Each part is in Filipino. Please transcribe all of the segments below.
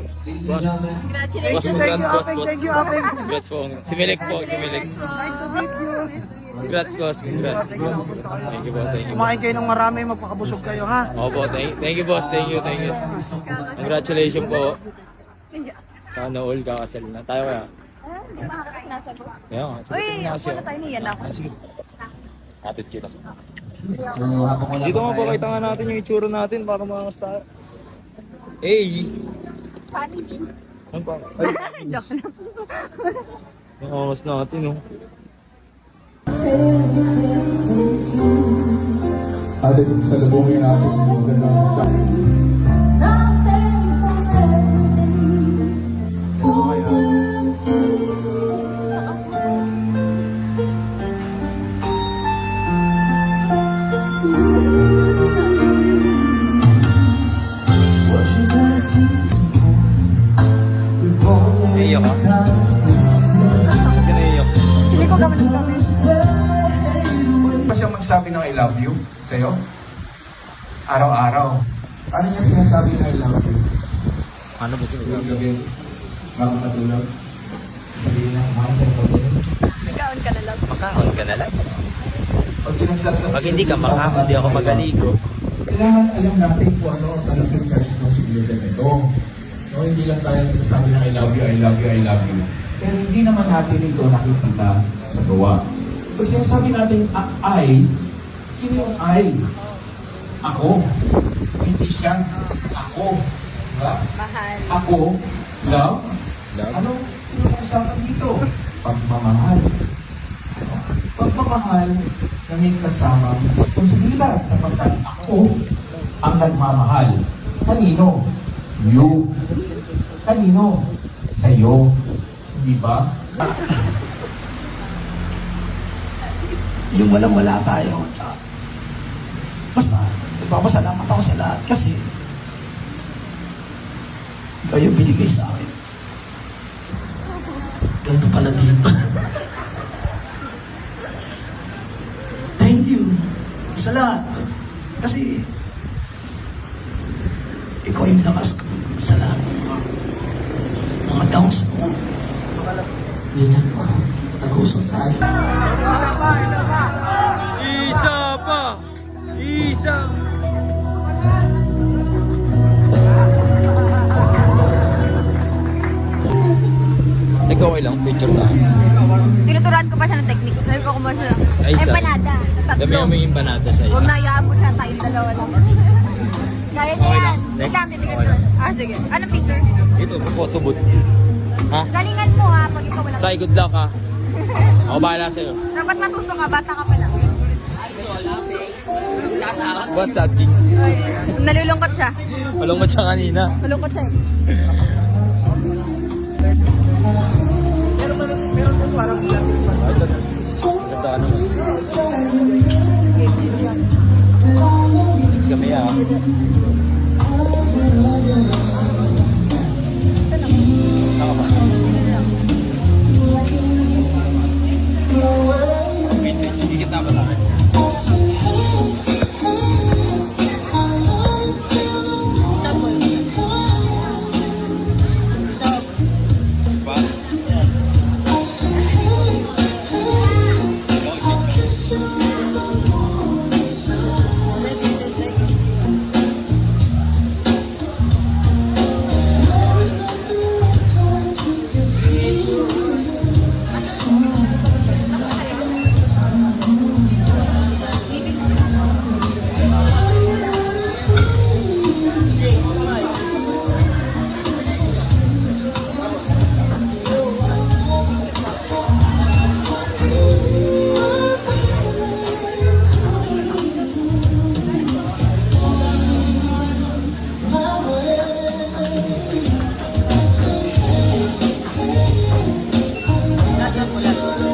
Boss. Congratulations. Congrats, boss. Thank you, Apeng. Congrats po. Si Melek po, si Melek. Nice to meet you. Congrats, boss. Congrats. Thank you po, thank you. Kumain kayo ng marami, magpakabusog kayo, ha? Opo, thank you, boss. Thank you, thank you. Congratulations po. Sana all kakasal na. Tayo kaya? Hindi makakasinasagot. Kaya nga. Uy, ako na tayo niyan ako. Sige. Atid kita. So, habang wala Dito pa nga pakita nga natin yung itsura natin para maangas tayo. Hey! Funny din. Ano pa? Ay, Joke lang. yung angas natin, oh. Atin sa labungin natin yung magandang Naiyak ka? Ba't ka naiyak? Hindi ko gawin ng gawin. pa siyang magsabi ng I love you sa'yo? Araw-araw. Ano niya sinasabi ng I love you? Ano ba sinasabi? Gabi, bago matulog. Sabihin na, kumain ka na ba? Nagkaon ka na lang. Makaon ka na lang. Pag pinagsasabi, Pag hindi ka makaon, hindi ako magaligo. kailangan alam natin kung ano ang talagang responsibilidad nito. No, hindi lang tayo nagsasabi ng I love you, I love you, I love you. Pero hindi naman natin ito nakikita sa gawa. Pag sinasabi natin I, sino yung I? Ako. Hindi siya. Ako. Diba? Mahal. Ako. Love. Love? Ano yung usapan dito? Pagmamahal. Pagmamahal na may kasamang responsibilidad sapagkat ako ang nagmamahal. Kanino? You. Kanino? Sa'yo. Di ba? Yung walang-wala tayo. Basta, nagpapasalamat ako sa lahat kasi kayo binigay sa akin. Ganito pala dito. Thank you sa lahat. Kasi ikaw yung lakas ko sa lahat ng mga downs ko. Ganyan pa. Nag-usap tayo. Isa pa! Isa! Ikaw okay lang, picture tayo. Tinuturuan ko pa siya ng technique. Sabi ko kung ba siya. Ay, isa. Empanada. Dami mo yung empanada sa'yo. Huwag na hayaan mo siya. Tayong dalawa lang. Kaya niya Okay yan. lang. Wait lang, titignan Okay ko. lang. Ah, sige. Anong picture? Ito, photo booth. Ha? Galingan mo ha, pag ikaw wala. Say, good luck ha. Ako bahala sa'yo. Dapat matuto ka, bata ka pa lang. What's that, King? Nalulungkot siya. Malungkot siya kanina. Malungkot siya eh. Ganda ano. Kiss kami ah. Saka pa. Higit na ba tayo?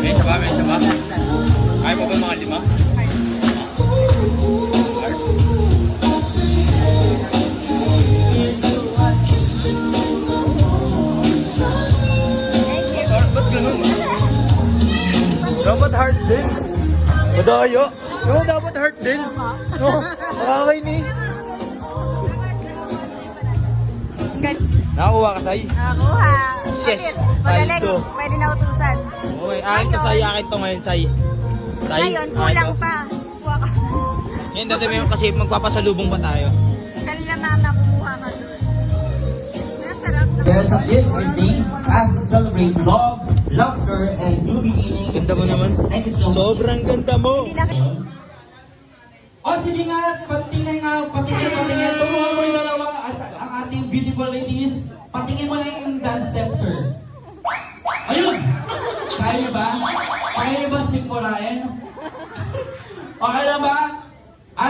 May isa ba? Kaya mo ba mga 5? Ba't ganun? Dapat heart din. Madaya. No, dapat heart din. No, nakakainis. Gan- Nakakuha ka, Sai. Nakakuha. Yes. Magaling. Saldo. Pwede na utusan. Okay, akin to, Sai. Akin to ngayon, Sai. Sai, Ngayon, akin kulang to. pa. Kuha ka. Ngayon, dati kasi magpapasalubong pa tayo. Kanina mama, kumuha ka doon. Masarap na. There's a list indeed as to celebrate love, laughter, and new beginnings. Ganda mo naman. Thank you so much. Sobrang ganda mo. Hindi na O sige nga, patingin. Tumuha mo yung dalawa ang ating beautiful ladies. Patingin mo na yung dance step, sir. Ayun! Kaya niyo ba? Kaya niyo ba simulain? Okay lang ba?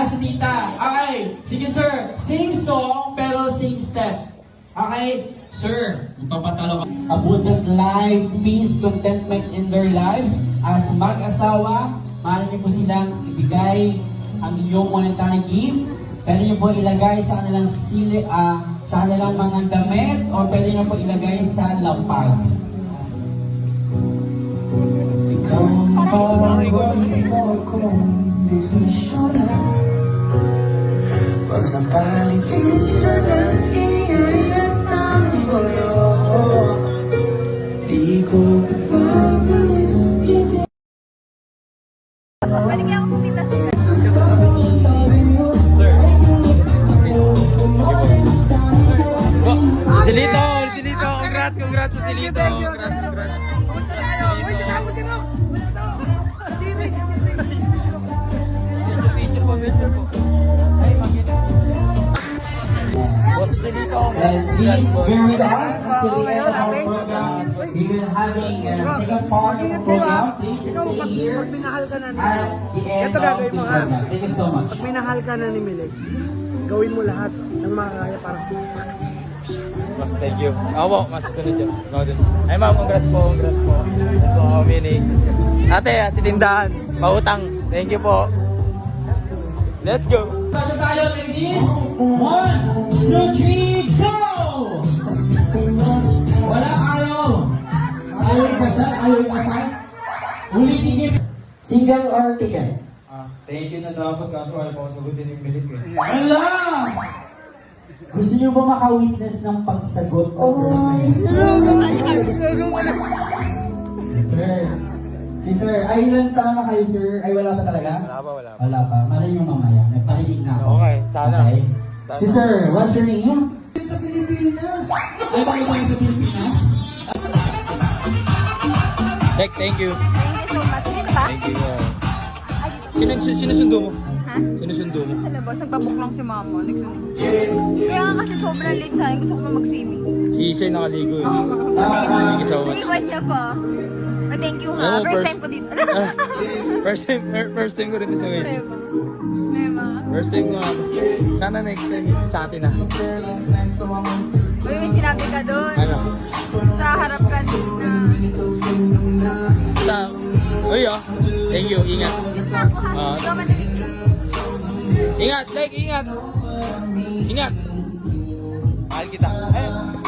Si tita. Okay. Sige, sir. Same song, pero same step. Okay? Sir, magpapatalo ka. Abundant life, peace, contentment in their lives. As mag-asawa, maaari niyo po silang ibigay ang inyong monetary gift. Pwede niyo po ilagay sa kanilang sa kanilang mga damit o pwede niyo po ilagay sa lampag. Ikaw ang pagawin ko kung desisyon na pag napaligiran ng iyan ang gulo, di ko babalik. Pwede kaya ako pumitas. Silito! Silito! Congrats! Silito! Congrats! Picture po. Ay, makinis. Boss Silito! And please bear with us until the end of our program. We will having a second part of the program. Please stay here Pag minahal ka na ni at the end Ito of gagawin the mo, program. Thank you so much. Pag minahal ka na ni Milik, gawin mo lahat ng makakaya para Boss, thank you. Ako po, masusunod yun. Ay ma'am, congrats po. Congrats po, Mini. Ate, si Tindahan, pautang. Thank you po. Let's go! Saan tayo, ladies? 1, 2, 3, go! Wala ayaw. Ayaw ikasal. Ulitin niyo. Single or ticket? Thank you na dapat kaso ayaw pa sagutin yung milik eh. Wala! Gusto niyo ba maka-witness ng pagsagot? Sir, Sir, ay ilan taon na kayo, sir? Ay wala pa talaga? Wala pa. Wala pa. Malay nyo mamaya. Nagparinig na ako. Okay, sana. Okay. Sana. Si sir, what's your name? Sa Pilipinas. Ay, bakit tayo sa Pilipinas? Thank you. Thank you so much. Dito ba? Thank you. Ay, Sinusundo mo? ha? Sinusundo mo? Sa labas, nagbabook lang si mama. Nagsundo. Kaya nga kasi sobrang late sa akin. Gusto ko na mag-swimming. Si Isay nakaligo eh. Thank you so much. Iniwan niya pa. Oh, thank you Alam ha. mo, First time ko dito. First time ko rin sa wedding. Mema. First time ko nga. Sana next time sa atin na. Uy, may sinabi ka doon. Ano? Sa harap kanina. Sa... Uy thank you. Ingat. Ikaw madali. Ingat, like, ingat. Ingat. Mahal kita. Ayun.